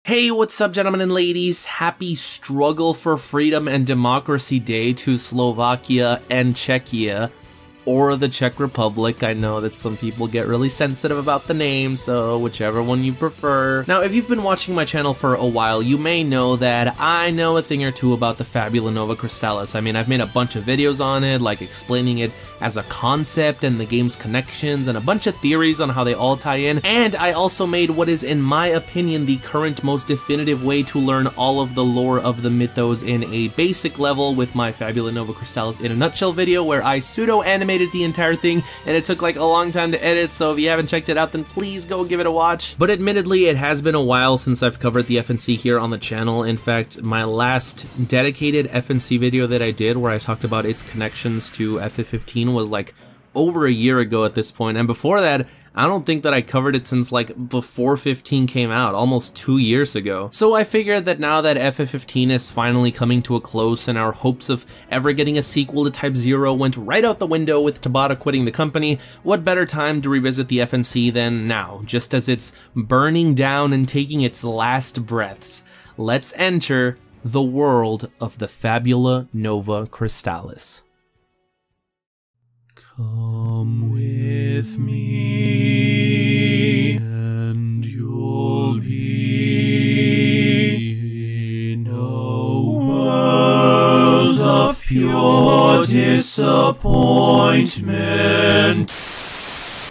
Hey, what's up, gentlemen and ladies? Happy Struggle for Freedom and Democracy Day to Slovakia and Czechia, or the Czech Republic. I know that some people get really sensitive about the name, so whichever one you prefer. Now, if you've been watching my channel for a while, you may know that I know a thing or two about the Fabula Nova Crystallis. I mean, I've made a bunch of videos on it, like explaining it as a concept and the game's connections, and a bunch of theories on how they all tie in, and I also made what is, in my opinion, the current most definitive way to learn all of the lore of the mythos in a basic level with my Fabula Nova Crystallis in a nutshell video, where I pseudo-animated the entire thing, and it took like a long time to edit, so if you haven't checked it out, then please go give it a watch. But admittedly, it has been a while since I've covered the FNC here on the channel. In fact, my last dedicated FNC video that I did, where I talked about its connections to FF15, was like over a year ago at this point, and before that, I don't think that I covered it since like before 15 came out, almost 2 years ago. So I figured that now that FF15 is finally coming to a close and our hopes of ever getting a sequel to Type 0 went right out the window with Tabata quitting the company, what better time to revisit the FNC than now, just as it's burning down and taking its last breaths. Let's enter the world of the Fabula Nova Crystallis. Come with me, and you'll be in a world of pure disappointment.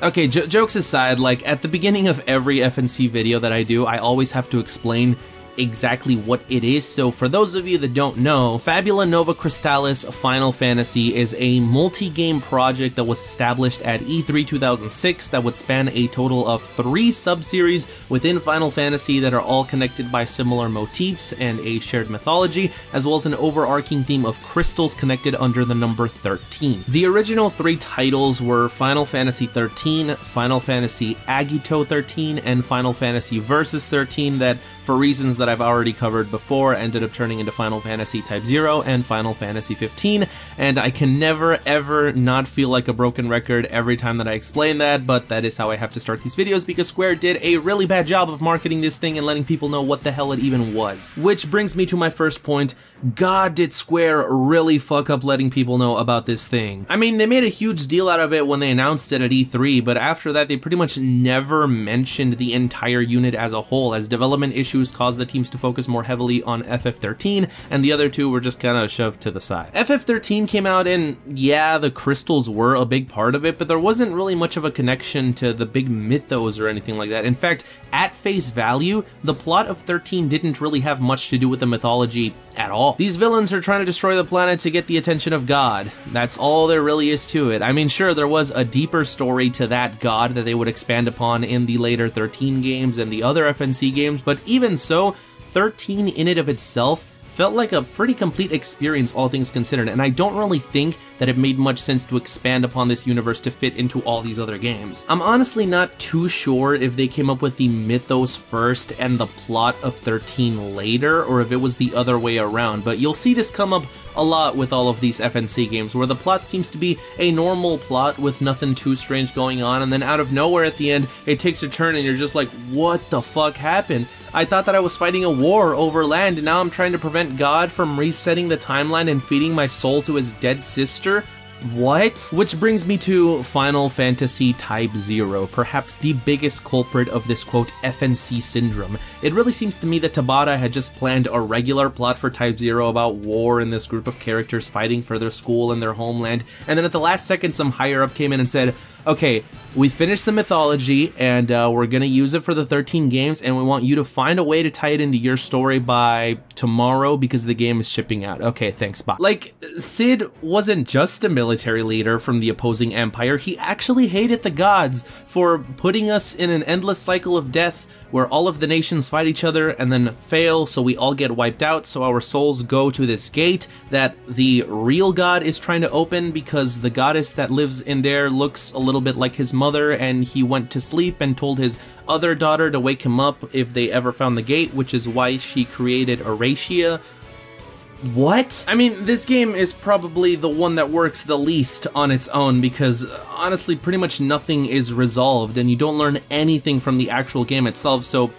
Okay, jokes aside, like at the beginning of every FNC video that I do, I always have to explain exactly what it is. So for those of you that don't know, Fabula Nova Crystallis Final Fantasy is a multi-game project that was established at E3 2006 that would span a total of 3 sub-series within Final Fantasy that are all connected by similar motifs and a shared mythology, as well as an overarching theme of crystals connected under the number 13. The original 3 titles were Final Fantasy XIII, Final Fantasy Agito 13, and Final Fantasy Versus 13 that, for reasons that I've already covered before, ended up turning into Final Fantasy Type 0 and Final Fantasy 15, and I can never ever not feel like a broken record every time that I explain that, but that is how I have to start these videos because Square did a really bad job of marketing this thing and letting people know what the hell it even was. Which brings me to my first point. God, did Square really fuck up letting people know about this thing. I mean, they made a huge deal out of it when they announced it at E3, but after that they pretty much never mentioned the entire unit as a whole, as development issues caused the teams to focus more heavily on FF13, and the other 2 were just kind of shoved to the side. FF13 came out, and yeah, the crystals were a big part of it, but there wasn't really much of a connection to the big mythos or anything like that. In fact, at face value, the plot of 13 didn't really have much to do with the mythology at all. These villains are trying to destroy the planet to get the attention of God. That's all there really is to it. I mean, sure, there was a deeper story to that God that they would expand upon in the later 13 games and the other FNC games, but even so, 13 in and of itself felt like a pretty complete experience, all things considered, and I don't really think that it made much sense to expand upon this universe to fit into all these other games. I'm honestly not too sure if they came up with the mythos first and the plot of 13 later, or if it was the other way around, but you'll see this come up a lot with all of these FNC games, where the plot seems to be a normal plot with nothing too strange going on, and then out of nowhere at the end, it takes a turn and you're just like, what the fuck happened? I thought that I was fighting a war over land, and now I'm trying to prevent God from resetting the timeline and feeding my soul to his dead sister? What? Which brings me to Final Fantasy Type 0, perhaps the biggest culprit of this quote FNC syndrome. It really seems to me that Tabata had just planned a regular plot for Type 0 about war and this group of characters fighting for their school and their homeland, and then at the last second some higher up came in and said, okay, we finished the mythology, and we're gonna use it for the 13 games, and we want you to find a way to tie it into your story by tomorrow because the game is shipping out. Okay, thanks, bye. Like, Cid wasn't just a military leader from the opposing empire, he actually hated the gods for putting us in an endless cycle of death where all of the nations fight each other and then fail, so we all get wiped out, so our souls go to this gate that the real god is trying to open because the goddess that lives in there looks a little bit like his mother, and he went to sleep and told his other daughter to wake him up if they ever found the gate, which is why she created Eratia. What? I mean, this game is probably the one that works the least on its own because, honestly, pretty much nothing is resolved and you don't learn anything from the actual game itself, so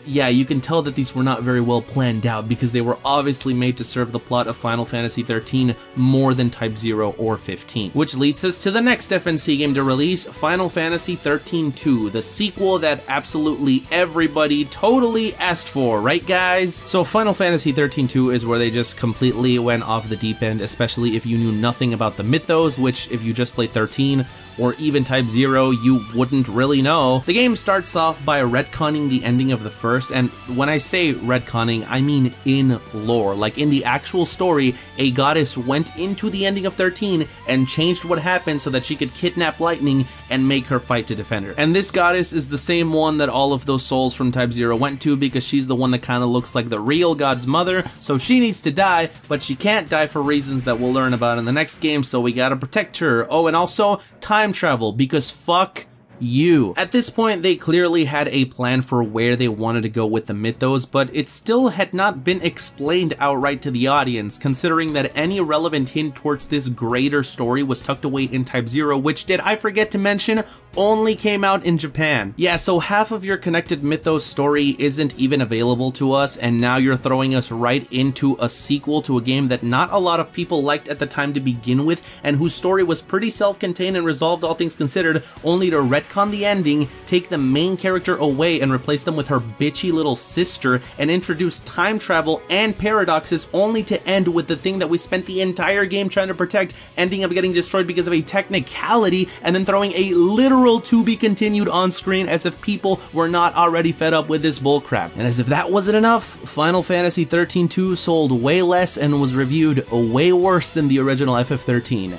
yeah, you can tell that these were not very well planned out because they were obviously made to serve the plot of Final Fantasy XIII more than Type 0 or 15. Which leads us to the next FNC game to release, Final Fantasy XIII-2, the sequel that absolutely everybody totally asked for, right guys? So Final Fantasy XIII-2 is where they just completely went off the deep end, especially if you knew nothing about the mythos, which if you just played 13 or even Type 0, you wouldn't really know. The game starts off by retconning the ending of the first, and when I say retconning, I mean in lore. Like in the actual story, a goddess went into the ending of 13 and changed what happened so that she could kidnap Lightning and make her fight to defend her. And this goddess is the same one that all of those souls from Type 0 went to because she's the one that kind of looks like the real god's mother, so she needs to die, but she can't die for reasons that we'll learn about in the next game, so we gotta protect her. Oh, and also time travel, because fuck you. At this point, they clearly had a plan for where they wanted to go with the mythos, but it still had not been explained outright to the audience, considering that any relevant hint towards this greater story was tucked away in Type 0, which, did I forget to mention, only came out in Japan. Yeah, so half of your connected mythos story isn't even available to us, and now you're throwing us right into a sequel to a game that not a lot of people liked at the time to begin with, and whose story was pretty self-contained and resolved all things considered, only to retcon the ending, take the main character away and replace them with her bitchy little sister, and introduce time travel and paradoxes, only to end with the thing that we spent the entire game trying to protect ending up getting destroyed because of a technicality, and then throwing a literal to be continued on screen as if people were not already fed up with this bullcrap. And as if that wasn't enough, Final Fantasy XIII-2 sold way less and was reviewed way worse than the original FF13.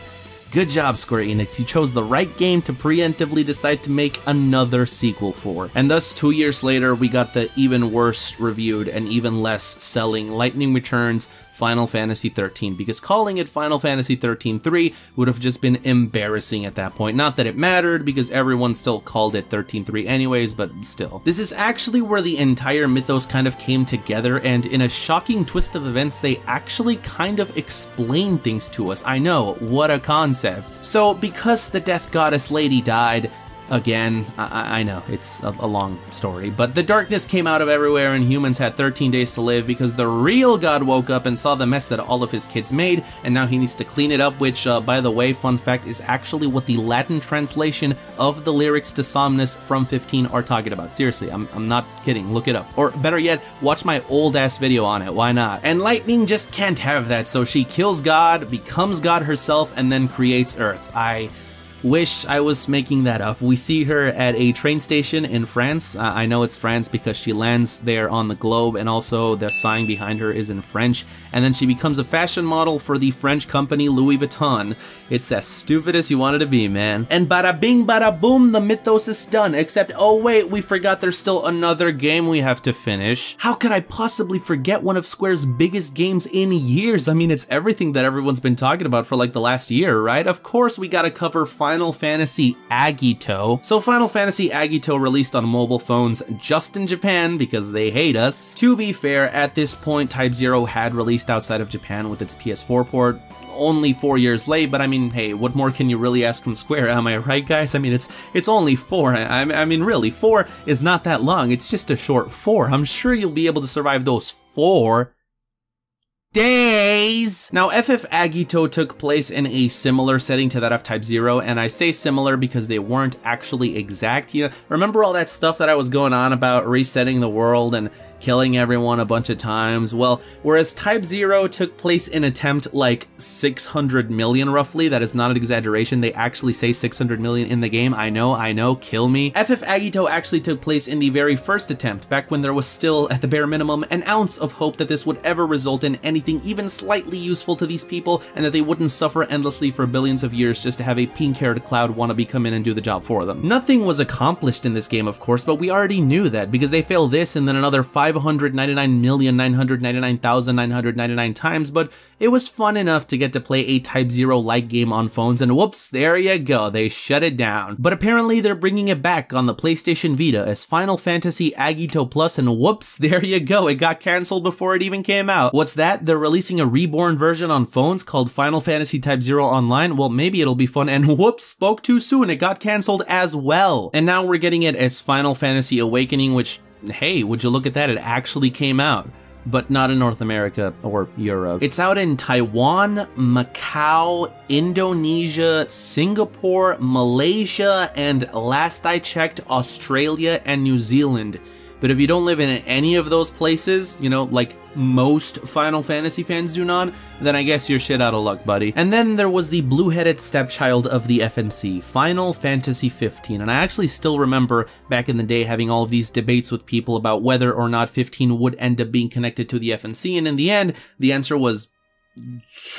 Good job, Square Enix, you chose the right game to preemptively decide to make another sequel for. And thus, 2 years later, we got the even worse reviewed and even less selling Lightning Returns Final Fantasy XIII, because calling it Final Fantasy XIII-3 would have just been embarrassing at that point. Not that it mattered, because everyone still called it XIII-3 anyways, but still. This is actually where the entire mythos kind of came together, and in a shocking twist of events, they actually kind of explained things to us. I know, what a concept. So, because the Death Goddess lady died, again, I know, it's a long story, but the darkness came out of everywhere and humans had 13 days to live because the real god woke up and saw the mess that all of his kids made, and now he needs to clean it up, which, by the way, fun fact, is actually what the Latin translation of the lyrics to Somnus from 15 are talking about. Seriously, I'm not kidding, look it up. Or better yet, watch my old-ass video on it, why not? And Lightning just can't have that, so she kills God, becomes God herself, and then creates Earth. I wish I was making that up. We see her at a train station in France. I know it's France because she lands there on the globe, and also the sign behind her is in French, and then she becomes a fashion model for the French company Louis Vuitton. It's as stupid as you wanted to be, man. And bada bing bada boom, the mythos is done, except, oh wait, we forgot there's still another game we have to finish. How could I possibly forget one of Square's biggest games in years? I mean, it's everything that everyone's been talking about for like the last year, right? Of course we gotta cover Final Fantasy Agito. So Final Fantasy Agito released on mobile phones just in Japan because they hate us. To be fair, at this point, Type 0 had released outside of Japan with its PS4 port, only 4 years late, but I mean, hey, what more can you really ask from Square, am I right, guys? I mean, it's only 4, I mean, really, 4 is not that long, it's just a short 4. I'm sure you'll be able to survive those 4 days! Now, FF Agito took place in a similar setting to that of Type 0, and I say similar because they weren't actually exact. You know, remember all that stuff that I was going on about resetting the world and killing everyone a bunch of times? Well, whereas Type 0 took place in attempt like 600 million roughly, that is not an exaggeration, they actually say 600 million in the game, I know, kill me. FF Agito actually took place in the very first attempt, back when there was still, at the bare minimum, an ounce of hope that this would ever result in anything even slightly useful to these people, and that they wouldn't suffer endlessly for billions of years just to have a pink-haired cloud wannabe come in and do the job for them. Nothing was accomplished in this game, of course, but we already knew that, because they failed this and then another 599,999,999 times, but it was fun enough to get to play a Type 0-like game on phones, and whoops, there you go, they shut it down. But apparently they're bringing it back on the PlayStation Vita as Final Fantasy Agito Plus, and whoops, there you go, it got cancelled before it even came out. What's that? They're releasing a reborn version on phones called Final Fantasy Type 0 Online? Well, maybe it'll be fun, and whoops, spoke too soon, it got cancelled as well. And now we're getting it as Final Fantasy Awakening, which hey, would you look at that, it actually came out. But not in North America or Europe. It's out in Taiwan, Macau, Indonesia, Singapore, Malaysia, and last I checked, Australia and New Zealand. But if you don't live in any of those places, you know, like most Final Fantasy fans do not, then I guess you're shit out of luck, buddy. And then there was the blue-headed stepchild of the FNC, Final Fantasy XV, and I actually still remember back in the day having all of these debates with people about whether or not 15 would end up being connected to the FNC, and in the end, the answer was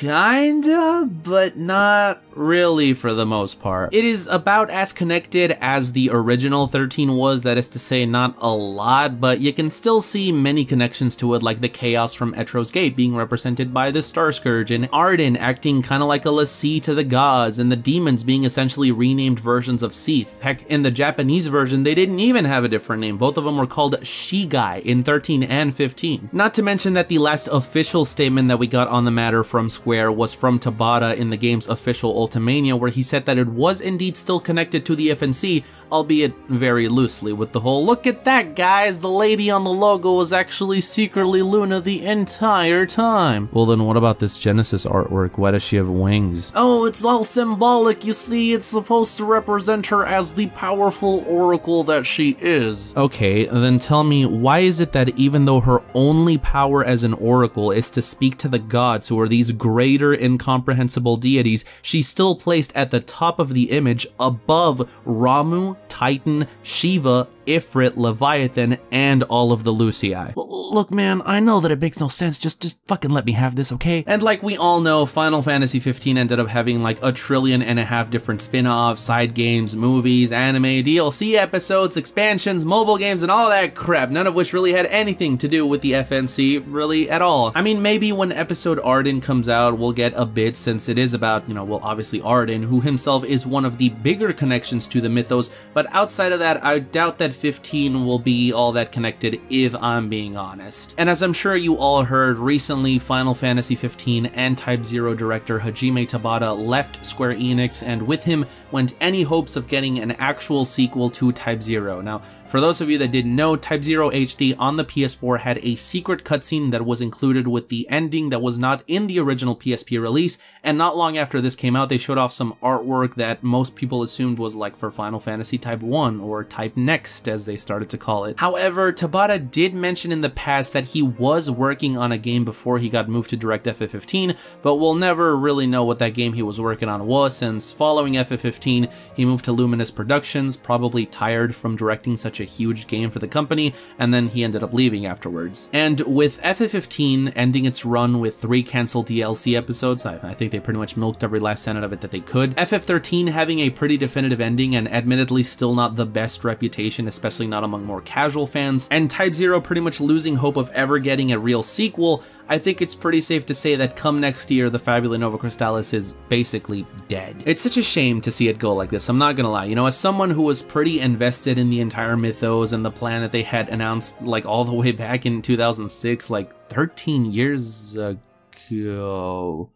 kinda, but not really for the most part. It is about as connected as the original 13 was, that is to say not a lot, but you can still see many connections to it, like the chaos from Etro's Gate being represented by the Star Scourge, and Arden acting kinda like a lessee to the gods, and the demons being essentially renamed versions of Seath. Heck, in the Japanese version, they didn't even have a different name. Both of them were called Shigai in 13 and 15. Not to mention that the last official statement that we got on the matter from Square was from Tabata in the game's official Ultimania, where he said that it was indeed still connected to the FNC, albeit very loosely, with the whole, look at that guys, the lady on the logo was actually secretly Luna the entire time. Well then what about this Genesis artwork? Why does she have wings? Oh, it's all symbolic, you see, it's supposed to represent her as the powerful oracle that she is. Okay, then tell me, why is it that even though her only power as an oracle is to speak to the gods, who are these greater incomprehensible deities, she's still placed at the top of the image above Ramu, Titan, Shiva, Ifrit, Leviathan, and all of the Lucii? Look man, I know that it makes no sense, just fucking let me have this, okay? And like we all know, Final Fantasy XV ended up having like 1.5 trillion different spin-offs, side games, movies, anime, DLC episodes, expansions, mobile games, and all that crap, none of which really had anything to do with the FNC, really at all. I mean, maybe when episode Arden comes out, we'll get a bit, since it is about, you know, well, obviously Arden, who himself is one of the bigger connections to the mythos, but outside of that, I doubt that 15 will be all that connected, if I'm being honest. And as I'm sure you all heard, recently Final Fantasy XV and Type 0 director Hajime Tabata left Square Enix, and with him went any hopes of getting an actual sequel to Type 0. Now, for those of you that didn't know, Type 0 HD on the PS4 had a secret cutscene that was included with the ending that was not in the original PSP release, and not long after this came out, they showed off some artwork that most people assumed was like for Final Fantasy Type 1, or Type Next as they started to call it. However, Tabata did mention in the past that he was working on a game before he got moved to direct FF15, but we'll never really know what that game he was working on was, since following FF15, he moved to Luminous Productions, probably tired from directing such a huge game for the company, and then he ended up leaving afterwards. And with FF15 ending its run with 3 cancelled DLC episodes, I think they pretty much milked every last cent of it that they could, FF13 having a pretty definitive ending and admittedly still not the best reputation, especially not among more casual fans, and Type 0 pretty much losing hope of ever getting a real sequel, I think it's pretty safe to say that come next year, the Fabula Nova Crystallis is basically dead. It's such a shame to see it go like this, I'm not gonna lie. You know, as someone who was pretty invested in the entire mythos and the plan that they had announced like all the way back in 2006, like 13 years ago.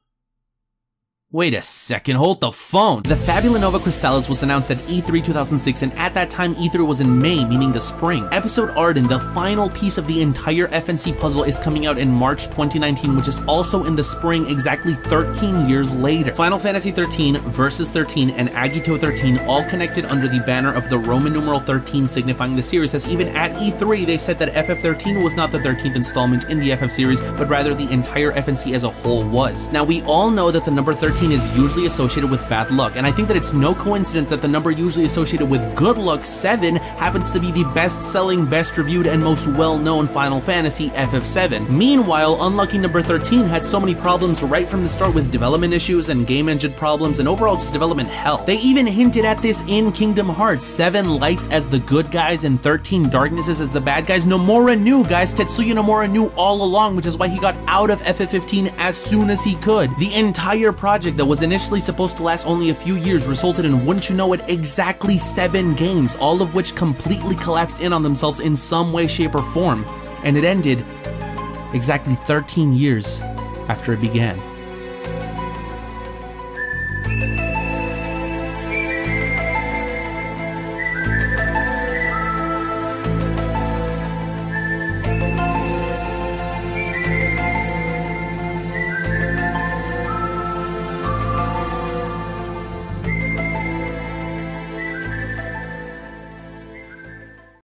Wait a second, hold the phone! The Fabula Nova Crystallis was announced at E3 2006, and at that time E3 was in May, meaning the spring. Episode Arden, the final piece of the entire FNC puzzle, is coming out in March 2019, which is also in the spring, exactly 13 years later. Final Fantasy 13, Versus 13, and Agito 13 all connected under the banner of the Roman numeral 13 signifying the series, as even at E3 they said that FF13 was not the 13th installment in the FF series, but rather the entire FNC as a whole was. Now we all know that the number 13 is usually associated with bad luck, and I think that it's no coincidence that the number usually associated with good luck, 7, happens to be the best-selling, best-reviewed, and most well-known Final Fantasy, FF7. Meanwhile, unlucky number 13 had so many problems right from the start with development issues and game engine problems and overall just development hell. They even hinted at this in Kingdom Hearts, 7 lights as the good guys and 13 darknesses as the bad guys. Nomura knew, guys, Tetsuya Nomura knew all along, which is why he got out of FF15 as soon as he could. The entire project that was initially supposed to last only a few years resulted in, wouldn't you know it, exactly 7 games, all of which completely collapsed in on themselves in some way, shape, or form, and it ended exactly 13 years after it began.